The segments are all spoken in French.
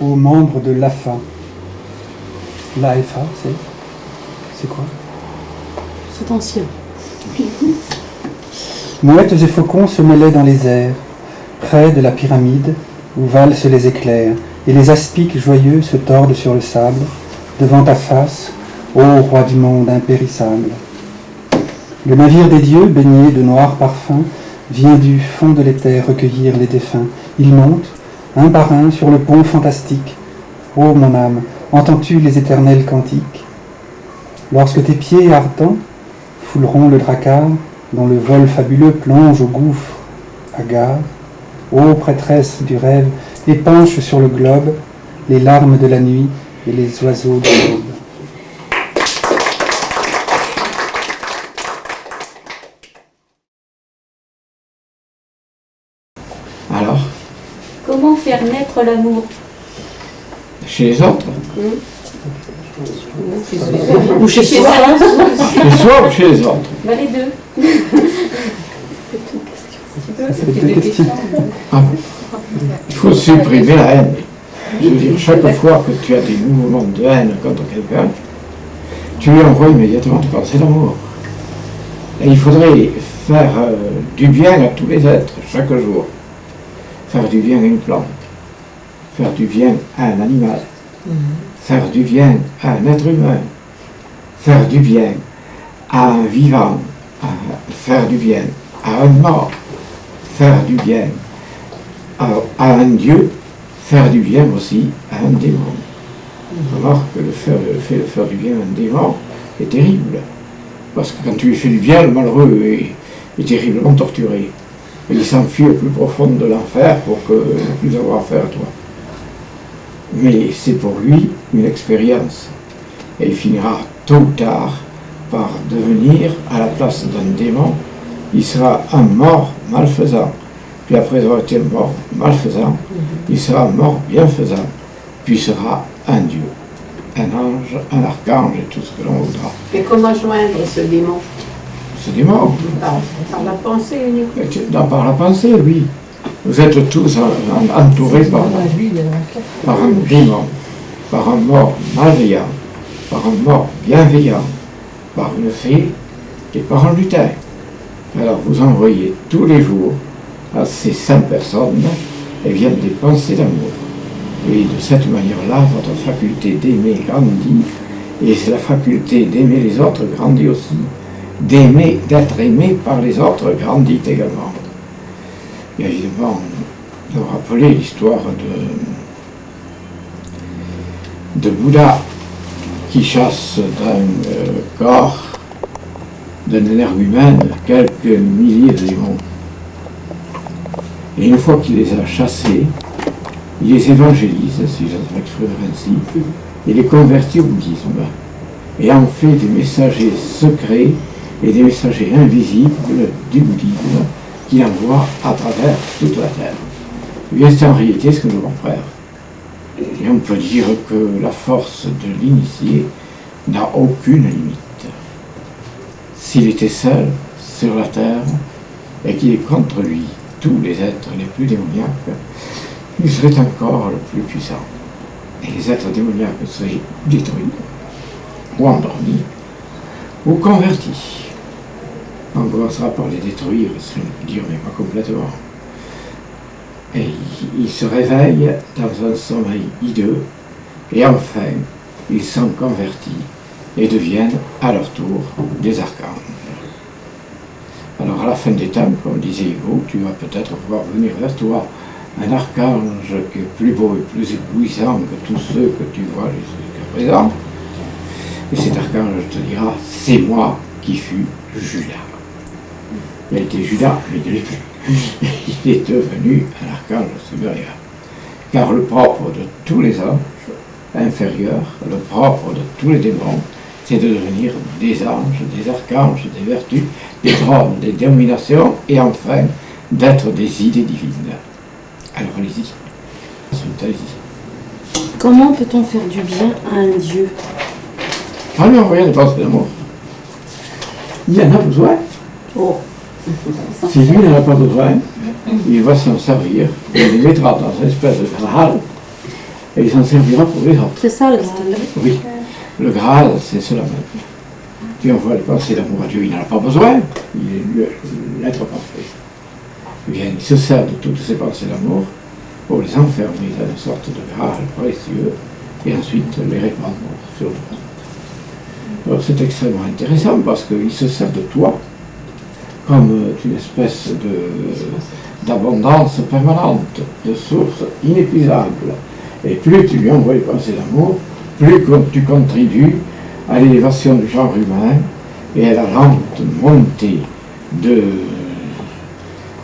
Aux membres de l'AFA. L'AFA, c'est quoi? C'est ancien. Mouettes et faucons se mêlaient dans les airs, près de la pyramide où valsent les éclairs, et les aspics joyeux se tordent sur le sable, devant ta face, ô roi du monde impérissable. Le navire des dieux, baigné de noirs parfums, vient du fond de l'éther recueillir les défunts. Il monte, un par un, sur le pont fantastique. Ô mon âme, entends-tu les éternels cantiques? Lorsque tes pieds ardents fouleront le drakkar, dont le vol fabuleux plonge au gouffre hagard, ô prêtresse du rêve, épanche sur le globe les larmes de la nuit et les oiseaux de l'aube. Alors, comment faire naître l'amour? chez les autres, Ou chez soi. chez soi ou chez les autres? Bah, les deux. C'est deux questions. Ah, il faut supprimer la haine. Je veux dire, chaque fois que tu as des mouvements de haine contre quelqu'un, tu lui envoies immédiatement des pensées d'amour. Et il faudrait faire du bien à tous les êtres, chaque jour. Faire du bien à une plante, faire du bien à un animal, faire du bien à un être humain, faire du bien à un vivant, faire du bien à un mort, faire du bien à un dieu, faire du bien aussi à un démon. Remarque que le fait de faire du bien à un démon est terrible, parce que quand tu lui fais du bien, le malheureux est terriblement torturé. Et il s'enfuit au plus profond de l'enfer pour ne plus avoir affaire à toi. Mais c'est pour lui une expérience. Et il finira tôt ou tard par devenir, à la place d'un démon, il sera un mort malfaisant. Puis après avoir été mort malfaisant, il sera mort bienfaisant. Puis il sera un dieu, un ange, un archange et tout ce que l'on voudra. Et comment joindre ce démon? Ce démon, Par la pensée uniquement. par la pensée, oui. Vous êtes tous entourés par un démon, par un mort malveillant, par un mort bienveillant, par une fée et par un lutin. Alors vous envoyez tous les jours à ces 5 personnes et viennent des pensées d'amour. Et de cette manière-là, votre faculté d'aimer grandit, et c'est la faculté d'aimer les autres grandit aussi. D'aimer, d'être aimé par les autres grandit également. Et évidemment, vous vous rappelez l'histoire de Bouddha qui chasse d'un corps d'un énergumène quelques milliers de démons. Et une fois qu'il les a chassés, il les évangélise, si j'ose m'exprimer ainsi, et les convertit au bouddhisme. Et en fait des messagers secrets et des messagers invisibles du bouddhisme qu'il envoie à travers toute la terre. Et bien, c'est en réalité ce que nous allons faire. Et on peut dire que la force de l'initié n'a aucune limite. S'il était seul sur la terre et qu'il est contre lui tous les êtres les plus démoniaques, il serait encore le plus puissant. Et les êtres démoniaques seraient détruits, ou endormis, ou convertis. On commencera par les détruire, si on peut dire, mais pas complètement. Et ils se réveillent dans un sommeil hideux, et enfin, ils sont convertis et deviennent à leur tour des archanges. Alors à la fin des temps, comme disait Hugo, tu vas peut-être voir venir vers toi un archange qui est plus beau et plus éblouissant que tous ceux que tu vois jusqu'à présent. Et cet archange te dira, c'est moi qui fus Judas. Il a été Judas, mais il ne l'est plus. Il est devenu un archange supérieur. Car le propre de tous les anges inférieurs, le propre de tous les démons, c'est de devenir des anges, des archanges, des vertus, des trônes, des dominations, et enfin d'être des idées divines. Alors allez-y. Allez-y. Comment peut-on faire du bien à un Dieu? Ah non, rien de penser d'amour. Il en a besoin. Oh. Si lui n'en a pas besoin, il va s'en servir, il les mettra dans une espèce de Graal, et il s'en servira pour les autres. C'est ça le Graal. Oui, le Graal, c'est cela même. Puis on voit les pensées d'amour à Dieu, il n'en a pas besoin, il est l'être parfait. Bien, il se sert de toutes ces pensées d'amour pour les enfermer dans une sorte de Graal précieux, et ensuite les répandre sur le monde. Alors c'est extrêmement intéressant parce qu'il se sert de toi comme une espèce d'abondance permanente, de source inépuisable. Et plus tu lui envoies les pensées d'amour, plus tu contribues à l'élévation du genre humain et à la lente montée de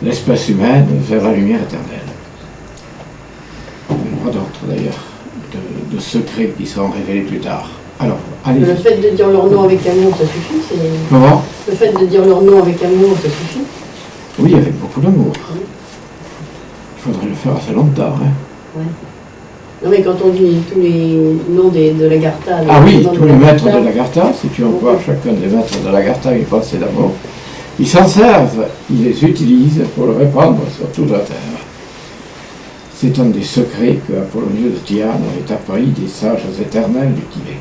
l'espèce humaine vers la lumière éternelle. Il y en aura d'autres d'ailleurs, de secrets qui seront révélés plus tard. Alors, allez. Le fait de dire leur nom avec amour, ça suffit. Comment? Le fait de dire leur nom avec amour, ça suffit. Oui, avec beaucoup d'amour. Il faudrait le faire assez longtemps. Hein. Ouais. Non mais quand on dit tous les noms de l'Agartha... Ah oui, tous les maîtres de l'Agartha, si tu envoies chacun des maîtres de l'Agartha une pensée d'amour, ils s'en servent, ils les utilisent pour le répandre sur toute la terre. C'est un des secrets que Apollonius de Tyane avait appris des sages éternels du Tibet.